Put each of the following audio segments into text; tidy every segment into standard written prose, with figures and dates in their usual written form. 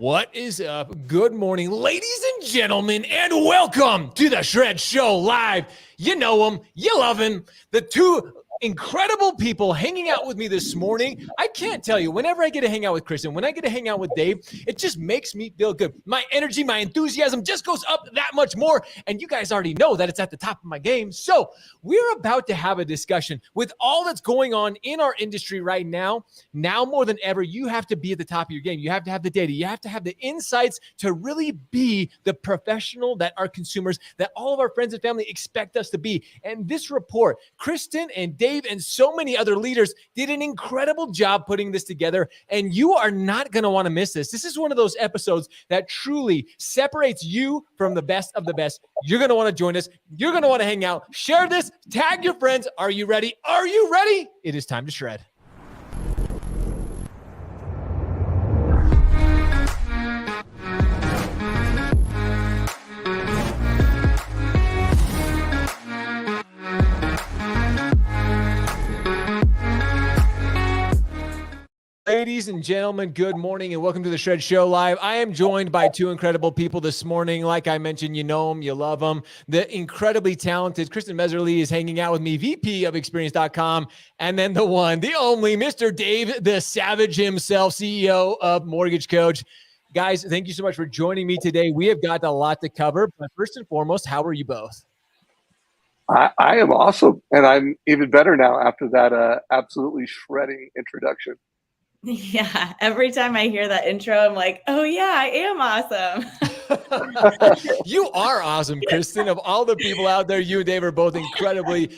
What is up? Good morning, ladies and gentlemen, and welcome to the Shred Show Live. You know them, you love them. The two incredible people hanging out with me this morning. I can't tell you, whenever I get to hang out with Kristin, when I get to hang out with Dave, it just makes me feel good. My energy, my enthusiasm just goes up that much more. And you guys already know that it's at the top of my game. So we're about to have a discussion with all that's going on in our industry right now. Now more than ever, you have to be at the top of your game. You have to have the data. You have to have the insights to really be the professional that our consumers, that all of our friends and family expect us to be. And this report, Kristin and Dave and so many other leaders did an incredible job putting this together. And you are not going to want to miss this. This is one of those episodes that truly separates you from the best of the best. You're going to want to join us. You're going to want to hang out. Share this. Tag your friends. Are you ready? Are you ready? It is time to shred. Ladies and gentlemen, good morning and welcome to the Shred Show Live. I am joined by two incredible people this morning. Like I mentioned, you know them, you love them. The incredibly talented Kristin Messerli is hanging out with me, VP of Experience.com. And then the one, the only, Mr. Dave, the Savage himself, CEO of Mortgage Coach. Guys, thank you so much for joining me today. We have got a lot to cover, but first and foremost, how are you both? I am awesome, and I'm even better now after that absolutely shredding introduction. Yeah, every time I hear that intro, I'm like, oh yeah, I am awesome. You are awesome, Kristin. Of all the people out there, you and Dave are both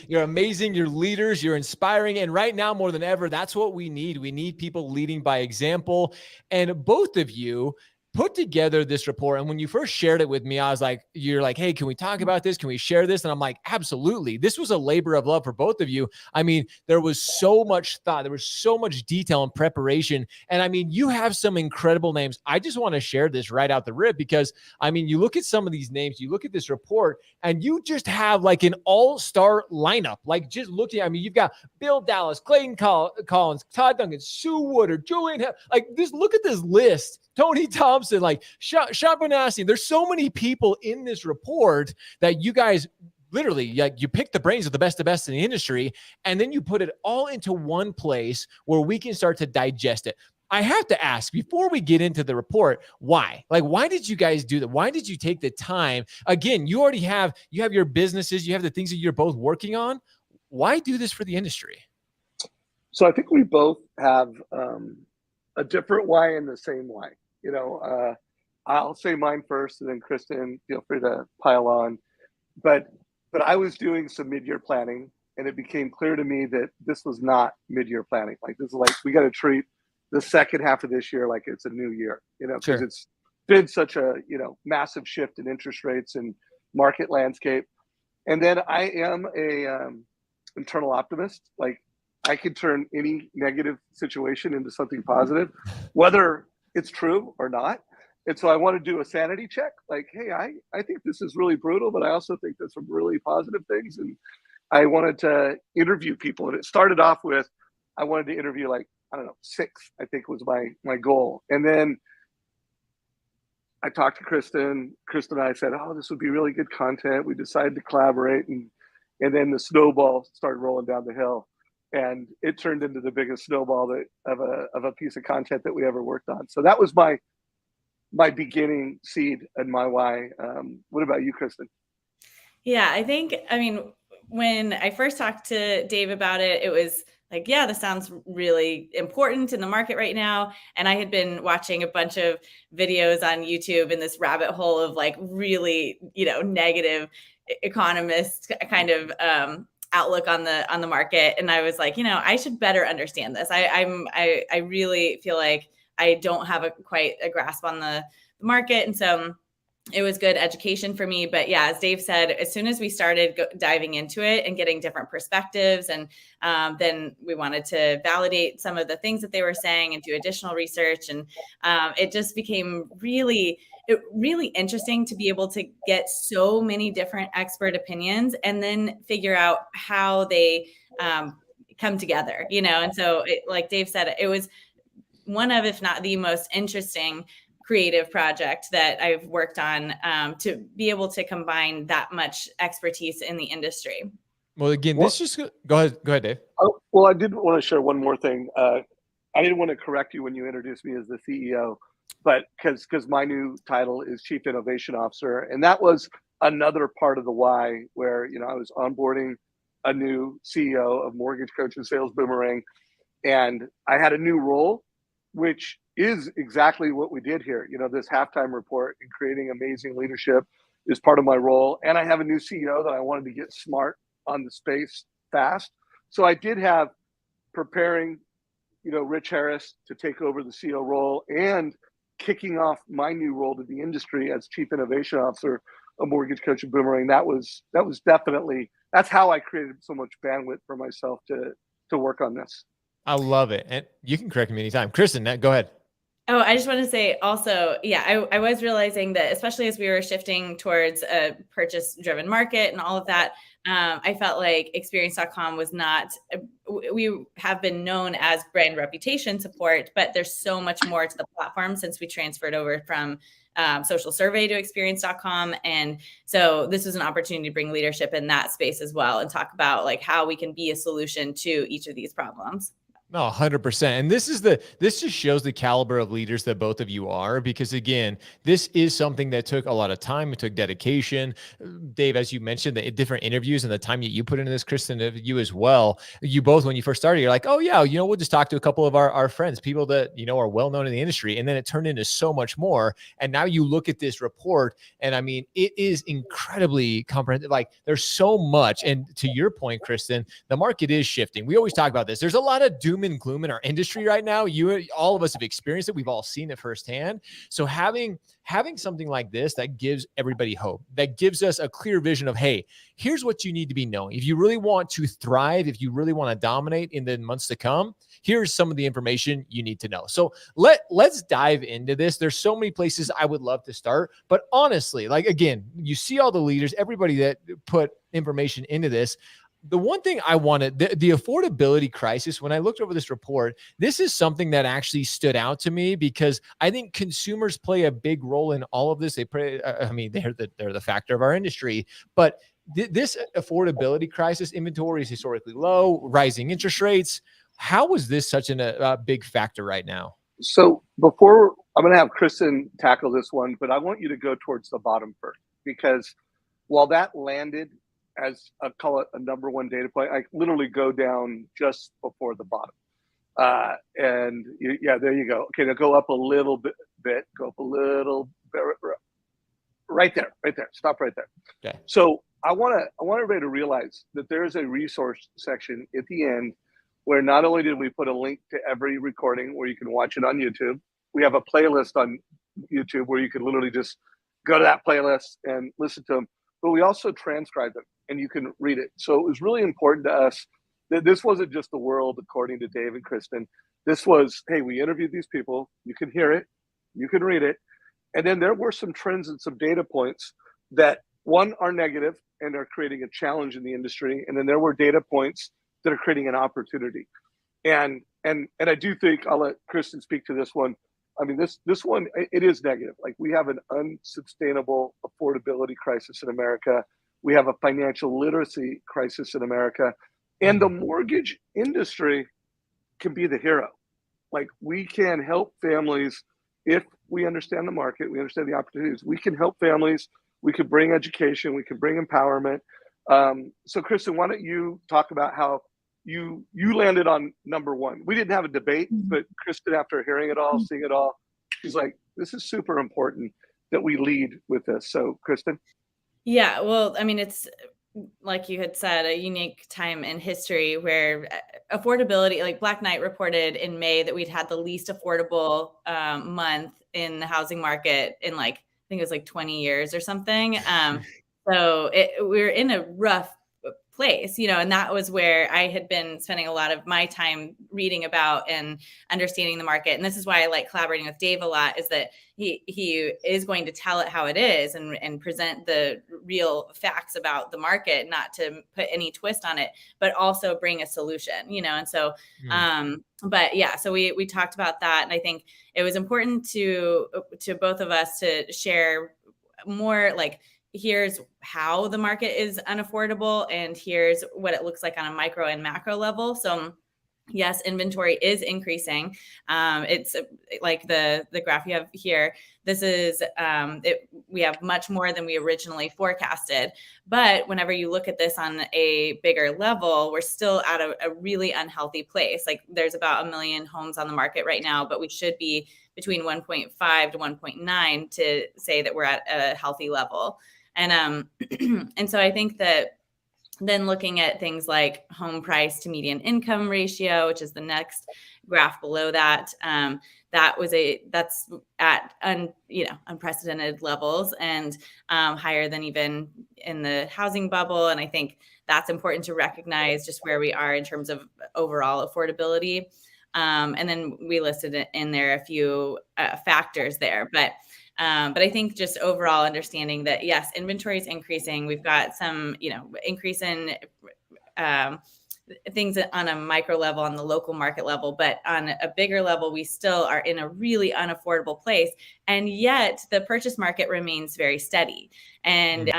you're amazing, you're leaders, you're inspiring. And right now, more than ever, that's what we need. We need people leading by example. And both of you put together this report. And when you first shared it with me, I was like, you're like, hey, can we talk about this? Can we share this? And I'm like, absolutely. This was a labor of love for both of you. I mean, there was so much thought. There was so much detail and preparation. And I mean, you have some incredible names. I just want to share this right out the rip because, I mean, you look at some of these names, you look at this report, and you just have like an all-star lineup. Like just looking, I mean, you've got Bill Dallas, Clayton Collins, Todd Duncan, Sue Woodard, Julian, like this, look at this list. Tony Thompson, like Sean Bonassi. There's so many people in this report that you guys literally, like, you pick the brains of the best in the industry, and then you put it all into one place where we can start to digest it. I have to ask, before we get into the report, why? Like, why did you guys do that? Why did you take the time? Again, you have your businesses, you have the things that you're both working on. Why do this for the industry? So I think we both have a different why and the same why. You know, I'll say mine first, and then Kristin, feel free to pile on. But I was doing some mid-year planning, and it became clear to me that this was not mid-year planning. Like, this is like, we got to treat the second half of this year like it's a new year, you know, because It's been such a, massive shift in interest rates and market landscape. And then I am a internal optimist. Like, I could turn any negative situation into something positive, whether it's true or not. And so I want to do a sanity check. Like, hey, I think this is really brutal, but I also think there's some really positive things. And I wanted to interview people. And it started off with, I wanted to interview 6, I think was my goal. And then I talked to Kristin. Kristin and I said, oh, this would be really good content. We decided to collaborate. And then the snowball started rolling down the hill. And it turned into the biggest snowball of a piece of content that we ever worked on. So that was my beginning seed and my why. What about you, Kristin? Yeah, I mean, when I first talked to Dave about it, it was like, yeah, this sounds really important in the market right now. And I had been watching a bunch of videos on YouTube in this rabbit hole of like really, negative economist kind of outlook on the market. And I was like, I should better understand this. I really feel like I don't have quite a grasp on the market. And so it was good education for me. But yeah, as Dave said, as soon as we started diving into it and getting different perspectives, and then we wanted to validate some of the things that they were saying and do additional research. And it just became really interesting to be able to get so many different expert opinions and then figure out how they come together, And so like Dave said, it was one of, if not the most interesting creative project that I've worked on to be able to combine that much expertise in the industry. Well, again, this just go ahead, Dave. Oh, well, I did want to share one more thing. I didn't want to correct you when you introduced me as the CEO, but because my new title is Chief Innovation Officer, and that was another part of the why, where I was onboarding a new CEO of Mortgage Coach and Sales Boomerang, and I had a new role, which is exactly what we did here. This halftime report and creating amazing leadership is part of my role, and I have a new CEO that I wanted to get smart on the space fast. So I did have preparing, Rich Harris to take over the CEO role and kicking off my new role to the industry as Chief Innovation Officer of Mortgage Coach and Boomerang. That was definitely, that's how I created so much bandwidth for myself to work on this. I love it. And you can correct me anytime. Kristin, go ahead. Oh, I just want to say also, I was realizing that especially as we were shifting towards a purchase-driven market and all of that, I felt like experience.com was not, we have been known as brand reputation support, but there's so much more to the platform since we transferred over from social survey to experience.com. And so this was an opportunity to bring leadership in that space as well and talk about like how we can be a solution to each of these problems. No, 100%. And this just shows the caliber of leaders that both of you are, because again, this is something that took a lot of time. It took dedication. Dave, as you mentioned, the different interviews and the time that you put into this, Kristin, you as well. You both, when you first started, you're like, oh yeah, we'll just talk to a couple of our friends, people that, are well-known in the industry. And then it turned into so much more. And now you look at this report and I mean, it is incredibly comprehensive. Like there's so much. And to your point, Kristin, the market is shifting. We always talk about this. There's a lot of doom and gloom in our industry right now. All of us have experienced it. We've all seen it firsthand. So having something like this that gives everybody hope, that gives us a clear vision of, hey, here's what you need to be knowing. If you really want to thrive, if you really want to dominate in the months to come, here's some of the information you need to know. So let's dive into this. There's so many places I would love to start, but honestly, like again, you see all the leaders, everybody that put information into this. The one thing I wanted, the affordability crisis, when I looked over this report, this is something that actually stood out to me because I think consumers play a big role in all of this. They're the factor of our industry, but this affordability crisis, inventory is historically low, rising interest rates. How was this such a big factor right now? So before, I'm going to have Kristin tackle this one, but I want you to go towards the bottom first, because while that landed as call it a number one data point, I literally go down just before the bottom. There you go. Okay, now go up a little bit, go up a little bit, right there. Stop right there. Okay. So I want everybody to realize that there's a resource section at the end where not only did we put a link to every recording where you can watch it on YouTube, we have a playlist on YouTube where you can literally just go to that playlist and listen to them, but we also transcribe them and you can read it. So it was really important to us that this wasn't just the world according to Dave and Kristin. This was, hey, we interviewed these people, you can hear it, you can read it. And then there were some trends and some data points that, one, are negative and are creating a challenge in the industry. And then there were data points that are creating an opportunity. And I do think, I'll let Kristin speak to this one. I mean, this one, it is negative. Like, we have an unsustainable affordability crisis in America. We have a financial literacy crisis in America. And the mortgage industry can be the hero. Like, we can help families if we understand the market, we understand the opportunities. We can help families. We can bring education. We can bring empowerment. So, Kristin, why don't you talk about how you landed on number one? We didn't have a debate, but Kristin, after hearing it all, seeing it all, she's like, this is super important that we lead with this. So, Kristin? Yeah, well, I mean, it's like you had said, a unique time in history where affordability, like Black Knight reported in May that we'd had the least affordable month in the housing market in I think it was 20 years or something. So we're in a rough place, and that was where I had been spending a lot of my time reading about and understanding the market. And this is why I like collaborating with Dave a lot, is that he is going to tell it how it is and present the real facts about the market, not to put any twist on it, but also bring a solution, and so, but yeah, so we talked about that. And I think it was important to both of us to share more, like, here's how the market is unaffordable and here's what it looks like on a micro and macro level. So yes, inventory is increasing. It's like the graph you have here. This is, we have much more than we originally forecasted. But whenever you look at this on a bigger level, we're still at a really unhealthy place. Like, there's about 1 million homes on the market right now, but we should be between 1.5 to 1.9 to say that we're at a healthy level. And and so I think that then looking at things like home price to median income ratio, which is the next graph below that, that's at unprecedented levels and higher than even in the housing bubble. And I think that's important to recognize just where we are in terms of overall affordability. And then we listed in there a few factors there, but I think just overall understanding that, yes, inventory is increasing. We've got some, increase in things on a micro level, on the local market level, but on a bigger level, we still are in a really unaffordable place. And yet the purchase market remains very steady. And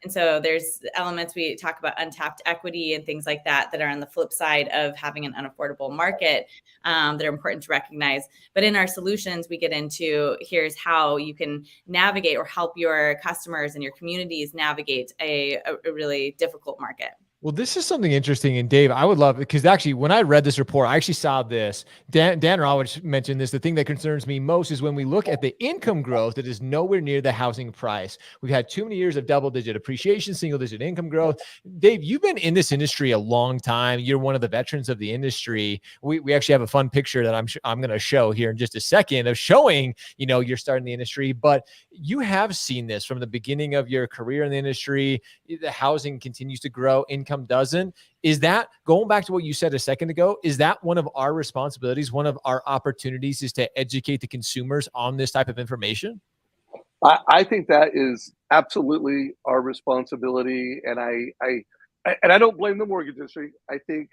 so there's elements, we talk about untapped equity and things like that are on the flip side of having an unaffordable market that are important to recognize. But in our solutions, we get into, here's how you can navigate or help your customers and your communities navigate a really difficult market. Well, this is something interesting. And Dave, I would love it, because actually when I read this report, I actually saw this. Dan Rawich mentioned this. The thing that concerns me most is when we look at the income growth that is nowhere near the housing price. We've had too many years of double-digit appreciation, single-digit income growth. Dave, you've been in this industry a long time. You're one of the veterans of the industry. We actually have a fun picture that I'm going to show here in just a second of showing, you're starting the industry, but you have seen this from the beginning of your career in the industry. The housing continues to grow, income doesn't. Is that, going back to what you said a second ago, is that one of our responsibilities, one of our opportunities, is to educate the consumers on this type of information? I think that is absolutely our responsibility, and I don't blame the mortgage industry. I think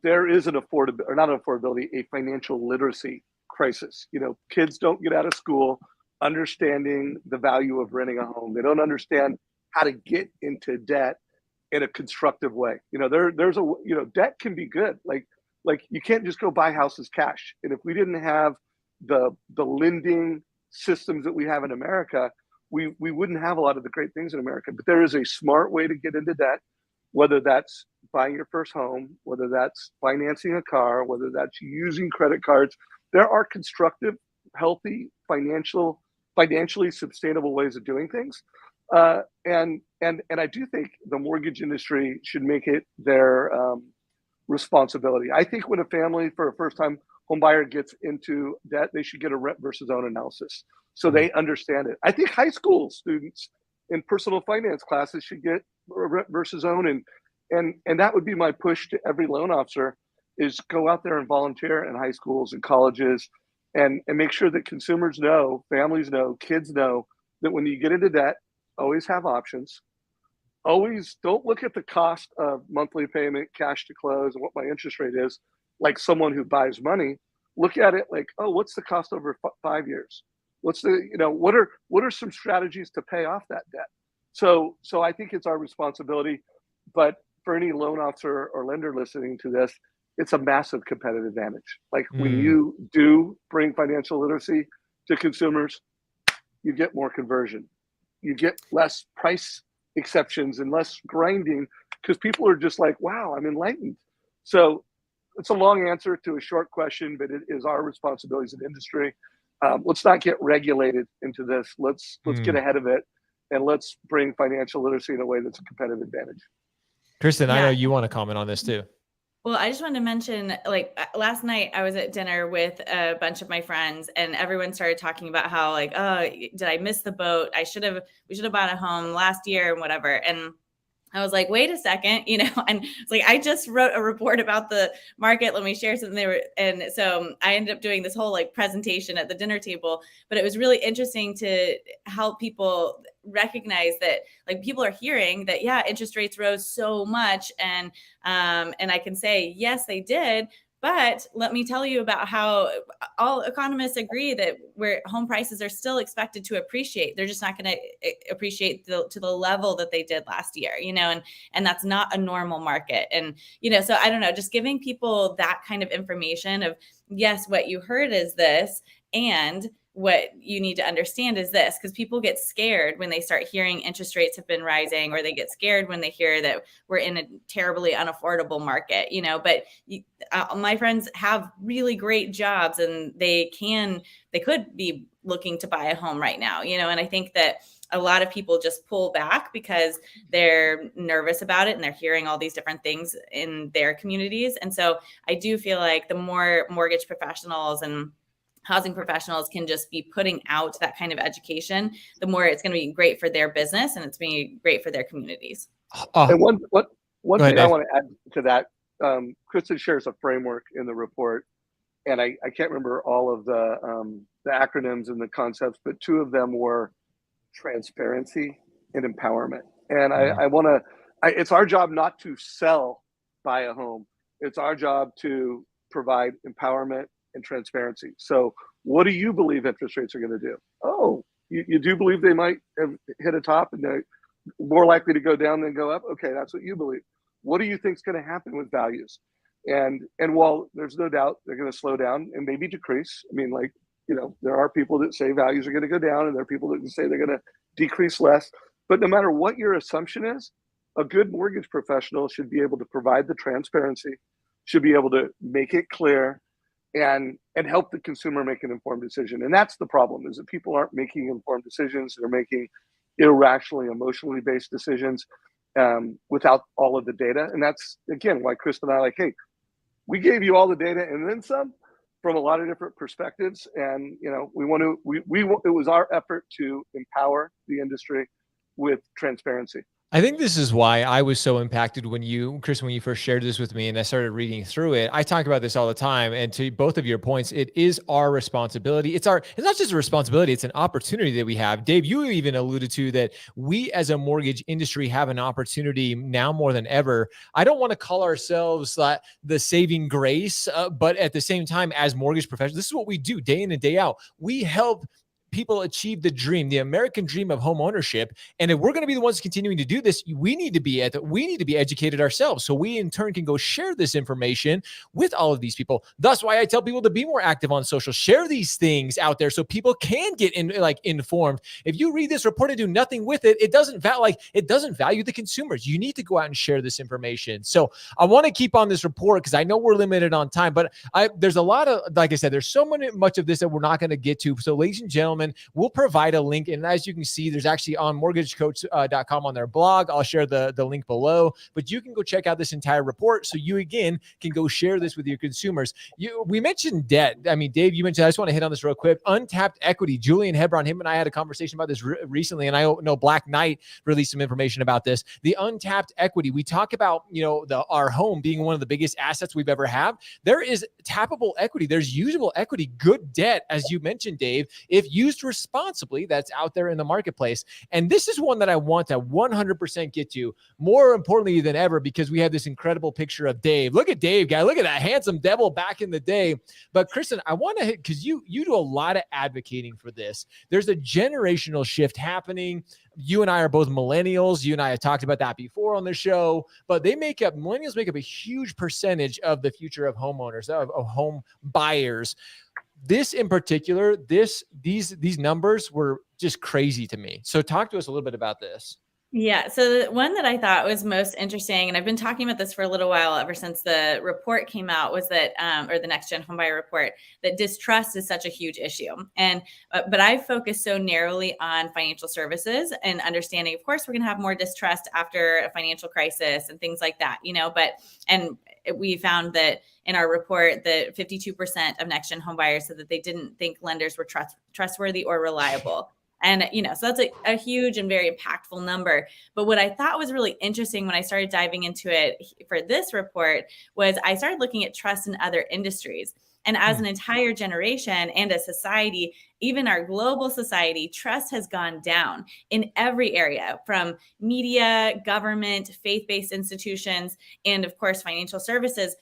there is an a financial literacy crisis. Kids don't get out of school understanding the value of renting a home. They don't understand how to get into debt in a constructive way. Debt can be good. Like you can't just go buy houses cash. And if we didn't have the lending systems that we have in America, we wouldn't have a lot of the great things in America. But there is a smart way to get into debt, whether that's buying your first home, whether that's financing a car, whether that's using credit cards. There are constructive, healthy, financially sustainable ways of doing things. And I do think the mortgage industry should make it their responsibility. I think when a family, for a first-time home buyer, gets into debt, they should get a rent versus own analysis so they understand it. I think high school students in personal finance classes should get a rent versus own, and that would be my push to every loan officer, is go out there and volunteer in high schools and colleges and make sure that consumers know, families know, kids know that when you get into debt, always have options. Always don't look at the cost of monthly payment, cash to close, and what my interest rate is, like someone who buys money. Look at it like, oh, what's the cost over 5 years? What's the, what are some strategies to pay off that debt? So I think it's our responsibility. But for any loan officer or lender listening to this, it's a massive competitive advantage. Like when you do bring financial literacy to consumers, you get more conversion. You get less price exceptions and less grinding, because people are just like, wow, I'm enlightened. So it's a long answer to a short question, but it is our responsibility as an industry. Let's not get regulated into this. Let's get ahead of it, and let's bring financial literacy in a way that's a competitive advantage. Kristin, I know you want to comment on this too. Well, I just wanted to mention, like, last night I was at dinner with a bunch of my friends, and everyone started talking about how, like, oh, did I miss the boat? We should have bought a home last year and whatever. And I was like, wait a second, and it's like, I just wrote a report about the market. Let me share something. And so I ended up doing this whole like presentation at the dinner table, but it was really interesting to help people recognize that like people are hearing that, yeah, interest rates rose so much. And I can say, yes, they did. But let me tell you about how all economists agree that where home prices are still expected to appreciate. They're just not going to appreciate to the level that they did last year, and that's not a normal market. And, so I don't know, just giving people that kind of information of, yes, what you heard is this, and what you need to understand is this, because people get scared when they start hearing interest rates have been rising, or they get scared when they hear that we're in a terribly unaffordable market, but my friends have really great jobs, and they could be looking to buy a home right now, and I think that a lot of people just pull back because they're nervous about it and they're hearing all these different things in their communities. And so I do feel like the more mortgage professionals and housing professionals can just be putting out that kind of education, the more it's going to be great for their business, and it's going to be great for their communities. And one thing Dave. I want to add to that, Kristin shares a framework in the report, and I can't remember all of the acronyms and the concepts, but two of them were transparency and empowerment. And it's our job not to buy a home. It's our job to provide empowerment and transparency. So what do you believe interest rates are going to do? Oh, you do believe they might have hit a top and they're more likely to go down than go up? Okay, that's what you believe. What do you think is going to happen with values? And while there's no doubt they're going to slow down and maybe decrease, I mean, like, there are people that say values are going to go down, and there are people that say they're going to decrease less. But no matter what your assumption is, a good mortgage professional should be able to provide the transparency, should be able to make it clear, and help the consumer make an informed decision. And that's the problem, is that people aren't making informed decisions. They're making irrationally, emotionally based decisions without all of the data. And that's, again, why Kristin and I are like, hey, we gave you all the data and then some from a lot of different perspectives. And, it was our effort to empower the industry with transparency. I think this is why I was so impacted when Kristin, when you first shared this with me and I started reading through it. I talk about this all the time. And to both of your points, it is our responsibility. It's not just a responsibility, it's an opportunity that we have. Dave, you even alluded to that we as a mortgage industry have an opportunity now more than ever. I don't want to call ourselves the saving grace, but at the same time, as mortgage professionals, this is what we do day in and day out. We help people achieve the dream, the American dream of home ownership. And if we're going to be the ones continuing to do this, we need to be educated ourselves. So we in turn can go share this information with all of these people. That's why I tell people to be more active on social, share these things out there so people can get informed. If you read this report and do nothing with it, it doesn't value the consumers. You need to go out and share this information. So I want to keep on this report because I know we're limited on time, but there's a lot of, like I said, there's so much of this that we're not going to get to. So ladies and gentlemen, we'll provide a link. And as you can see, there's actually on mortgagecoach.com on their blog. I'll share the link below, but you can go check out this entire report. So you, again, can go share this with your consumers. We mentioned debt. I mean, Dave, you mentioned, I just want to hit on this real quick. Untapped Equity. Julian Hebron, him and I had a conversation about this recently. And I know Black Knight released some information about this. The Untapped Equity. We talk about, our home being one of the biggest assets we've ever had. There is tappable equity. There's usable equity, good debt, as you mentioned, Dave, if used responsibly, that's out there in the marketplace. And this is one that I want to 100% get to, more importantly than ever, because we have this incredible picture of Dave. Look at Dave, guy. Look at that handsome devil back in the day. But Kristin, I want to hit, because you do a lot of advocating for this. There's a generational shift happening. You and I are both millennials. You and I have talked about that before on the show, but millennials make up a huge percentage of the future of homeowners, of home buyers. This in particular, these numbers were just crazy to me. So talk to us a little bit about this. Yeah. So the one that I thought was most interesting, and I've been talking about this for a little while, ever since the report came out, was that, or the Next Gen Homebuyer report, that distrust is such a huge issue. And, but I focus so narrowly on financial services and understanding, of course, we're going to have more distrust after a financial crisis and things like that, and we found that in our report that 52% of Next Gen Homebuyers said that they didn't think lenders were trustworthy or reliable. And, so that's a huge and very impactful number. But what I thought was really interesting when I started diving into it for this report was I started looking at trust in other industries. And as an entire generation and a society, even our global society, trust has gone down in every area, from media, government, faith-based institutions, and of course, financial services.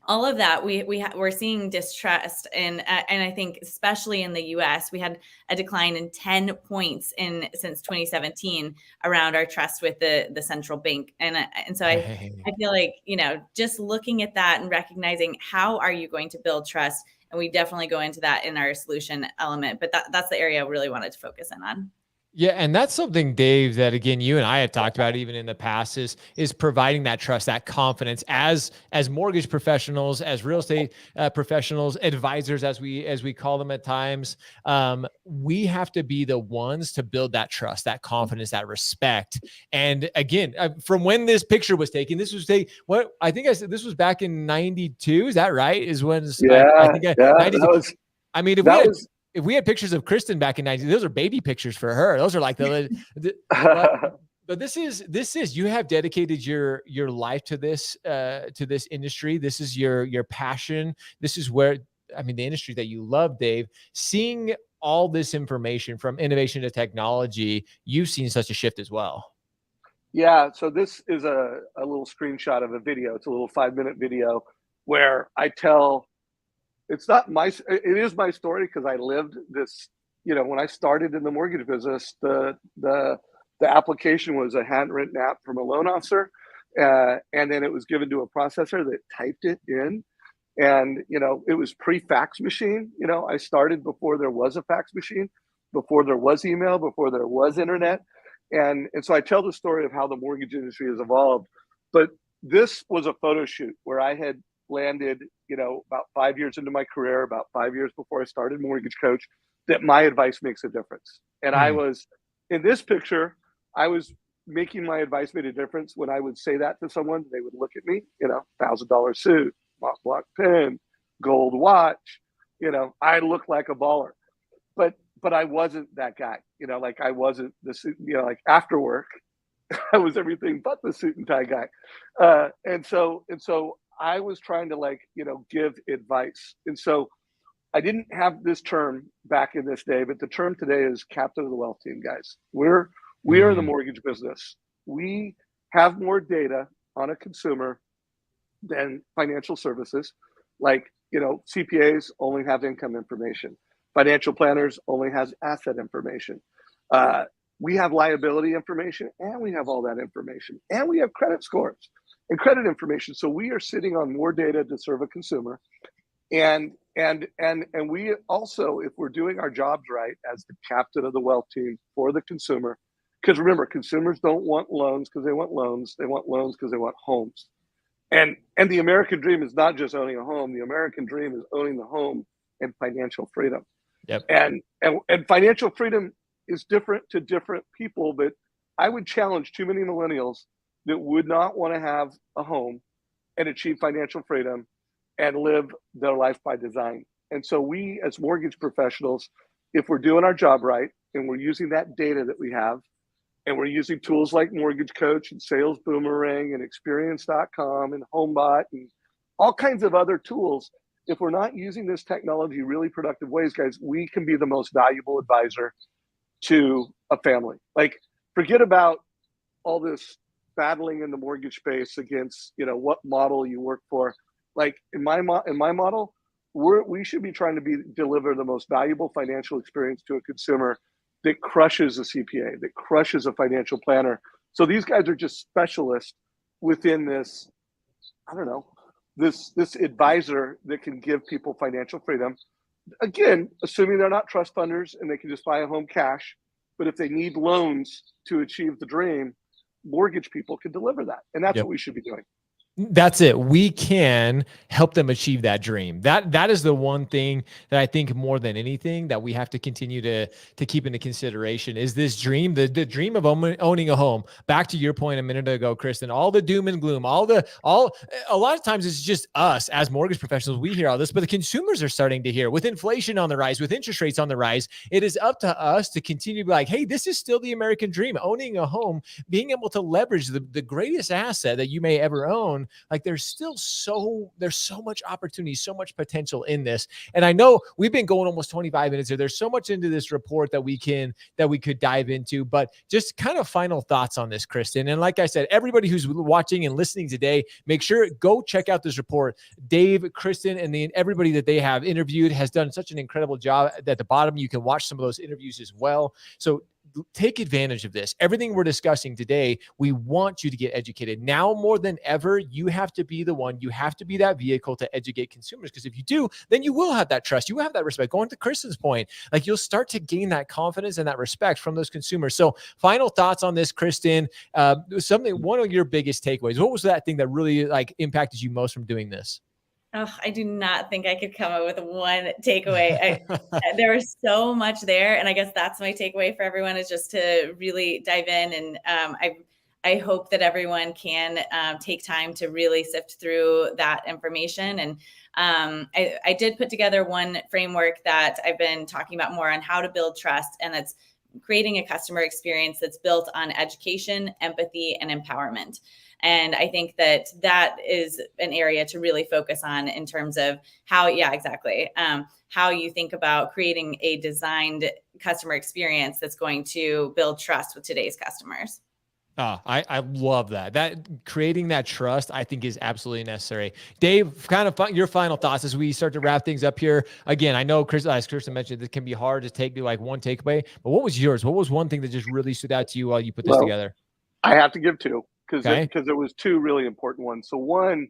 All of that, we're seeing distrust, and I think especially in the U.S., we had a decline in 10 points since 2017 around our trust with the central bank, and so I feel like just looking at that and recognizing how are you going to build trust, and we definitely go into that in our solution element, but that's the area I really wanted to focus in on. Yeah. And that's something, Dave, that again, you and I had talked about even in the past is providing that trust, that confidence as mortgage professionals, as real estate professionals, advisors, as we call them at times. We have to be the ones to build that trust, that confidence, that respect. And again, from when this picture was taken, this was what I think I said, this was back in 92. Is that right? Is when I think 92. I mean, if we had pictures of Kristin back in 90, those are baby pictures for her. Those are like but this is you have dedicated your life to this industry. This is your passion. This is where, the industry that you love, Dave. Seeing all this information from innovation to technology, you've seen such a shift as well. Yeah. So this is a little screenshot of a video. It's a little 5-minute video where I tell. It is my story because I lived this, when I started in the mortgage business, the application was a handwritten app from a loan officer. And then it was given to a processor that typed it in. And, it was pre-fax machine. I started before there was a fax machine, before there was email, before there was internet. And so I tell the story of how the mortgage industry has evolved. But this was a photo shoot where I had landed, about 5 years into my career, about 5 years before I started Mortgage Coach, that my advice makes a difference. And I was, in this picture, I was making my advice made a difference when I would say that to someone. They would look at me, $1,000 suit, block pen, gold watch, I looked like a baller. But I wasn't that guy, I wasn't the suit, after work, I was everything but the suit and tie guy. And so I was trying to give advice. And so I didn't have this term back in this day, but the term today is captain of the wealth team, guys. We are in the mortgage business. We have more data on a consumer than financial services. CPAs only have income information. Financial planners only has asset information. We have liability information, and we have all that information, and we have credit scores and credit information. So we are sitting on more data to serve a consumer. And we also, if we're doing our jobs right as the captain of the wealth team for the consumer, because remember, consumers don't want loans because they want loans. They want loans because they want homes. And the American dream is not just owning a home. The American dream is owning the home and financial freedom. Yep. And financial freedom is different to different people, but I would challenge too many millennials that would not want to have a home and achieve financial freedom and live their life by design. And so we, as mortgage professionals, if we're doing our job right and we're using that data that we have, and we're using tools like Mortgage Coach and Sales Boomerang and Experience.com and HomeBot and all kinds of other tools, if we're not using this technology really productive ways, guys, we can be the most valuable advisor to a family. Forget about all this battling in the mortgage space against, what model you work for. In my model, we should be trying to deliver the most valuable financial experience to a consumer that crushes a CPA, that crushes a financial planner. So these guys are just specialists within this, this advisor that can give people financial freedom. Again, assuming they're not trust funders and they can just buy a home cash. But if they need loans to achieve the dream, mortgage people can deliver that. And that's what we should be doing. That's it. We can help them achieve that dream. That is the one thing that I think more than anything that we have to continue to keep into consideration is this dream, the dream of owning a home. Back to your point a minute ago, Kristin, all the doom and gloom, a lot of times it's just us as mortgage professionals. We hear all this, but the consumers are starting to hear with inflation on the rise, with interest rates on the rise. It is up to us to continue to be like, hey, this is still the American dream. Owning a home, being able to leverage the greatest asset that you may ever own. Like there's so much opportunity, so much potential in this. And I know we've been going almost 25 minutes here. There's so much into this report that we could dive into, but just kind of final thoughts on this, Kristin. And like I said, everybody who's watching and listening today, make sure go check out this report. Dave, Kristin, and everybody that they have interviewed has done such an incredible job. At the bottom, you can watch some of those interviews as well. So take advantage of this. Everything we're discussing today, we want you to get educated. Now more than ever, you have to be the one, you have to be that vehicle to educate consumers. Because if you do, then you will have that trust. You will have that respect. Going to Kristin's point, like you'll start to gain that confidence and that respect from those consumers. So final thoughts on this, Kristin, one of your biggest takeaways. What was that thing that really like impacted you most from doing this? Oh, I do not think I could come up with one takeaway. There was so much there. And I guess that's my takeaway for everyone is just to really dive in. And I hope that everyone can take time to really sift through that information. And I did put together one framework that I've been talking about more on how to build trust. And that's creating a customer experience that's built on education, empathy, and empowerment. And I think that is an area to really focus on in terms of how you think about creating a designed customer experience that's going to build trust with today's customers. I love that. That creating that trust, I think, is absolutely necessary. Dave, kind of your final thoughts as we start to wrap things up here. Again, I know as Kristin mentioned, it can be hard to take like one takeaway, but what was yours? What was one thing that just really stood out to you while you put this together? I have to give two because there was two really important ones. So one,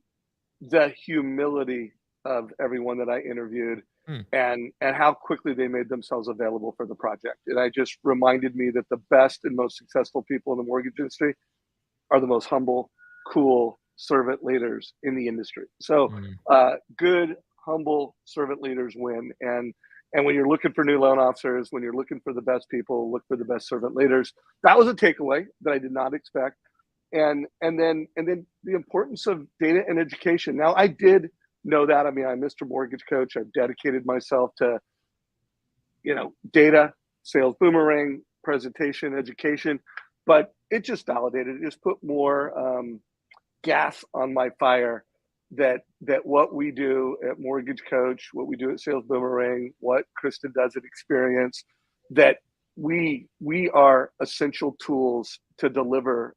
the humility of everyone that I interviewed and how quickly they made themselves available for the project. And I just reminded me that the best and most successful people in the mortgage industry are the most humble, cool servant leaders in the industry. So good, humble servant leaders win. And when you're looking for new loan officers, when you're looking for the best people, look for the best servant leaders. That was a takeaway that I did not expect. And then the importance of data and education. Now I did know that. I mean, I'm Mr. Mortgage Coach. I've dedicated myself to, data, sales boomerang, presentation, education, but it just validated, it just put more gas on my fire that what we do at Mortgage Coach, what we do at Sales Boomerang, what Kristin does at Experience, that we are essential tools to deliver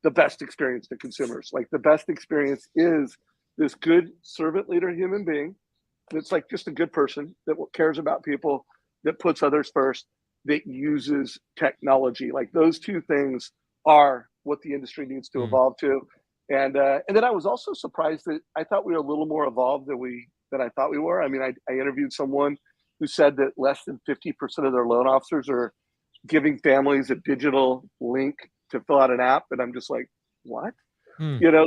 the best experience to consumers. Like the best experience is this good servant leader human being that's like just a good person that cares about people, that puts others first, that uses technology. Like those two things are what the industry needs to evolve to. And then I was also surprised that I thought we were a little more evolved than I thought we were. I mean, I interviewed someone who said that less than 50% of their loan officers are giving families a digital link to fill out an app. And I'm just like, what?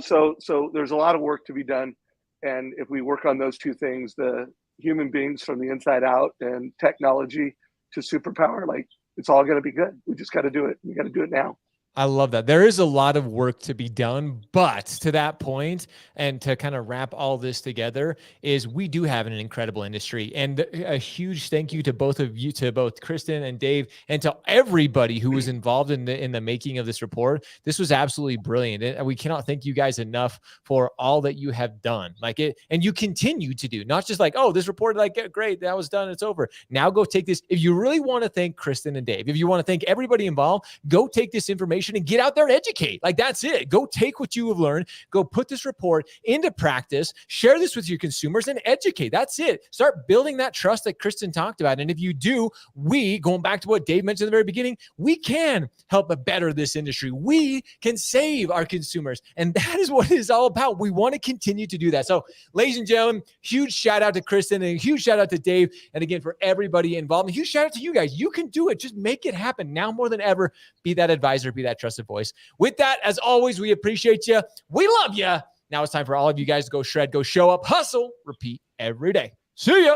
So there's a lot of work to be done. And if we work on those two things, the human beings from the inside out and technology to superpower, like it's all going to be good. We just got to do it. We got to do it now. I love that. There is a lot of work to be done, but to that point, and to kind of wrap all this together, is we do have an incredible industry. And a huge thank you to both of you, to both Kristin and Dave, and to everybody who was involved in the making of this report. This was absolutely brilliant. And we cannot thank you guys enough for all that you have done. Like it, and you continue to do, not just like, oh, this report, like, great, that was done, it's over. Now go take this. If you really want to thank Kristin and Dave, if you want to thank everybody involved, go take this information and get out there and educate. Like that's it. Go take what you have learned, go put this report into practice, share this with your consumers and educate. That's it. Start building that trust that Kristin talked about. And if you do, going back to what Dave mentioned at the very beginning, we can help better this industry. We can save our consumers. And that is what it is all about. We want to continue to do that. So ladies and gentlemen, huge shout out to Kristin and a huge shout out to Dave. And again, for everybody involved, a huge shout out to you guys. You can do it. Just make it happen now more than ever. Be that advisor, be that trusted voice. With that, as always, we appreciate you. We love you. Now it's time for all of you guys to go shred, go show up, hustle, repeat every day. See ya.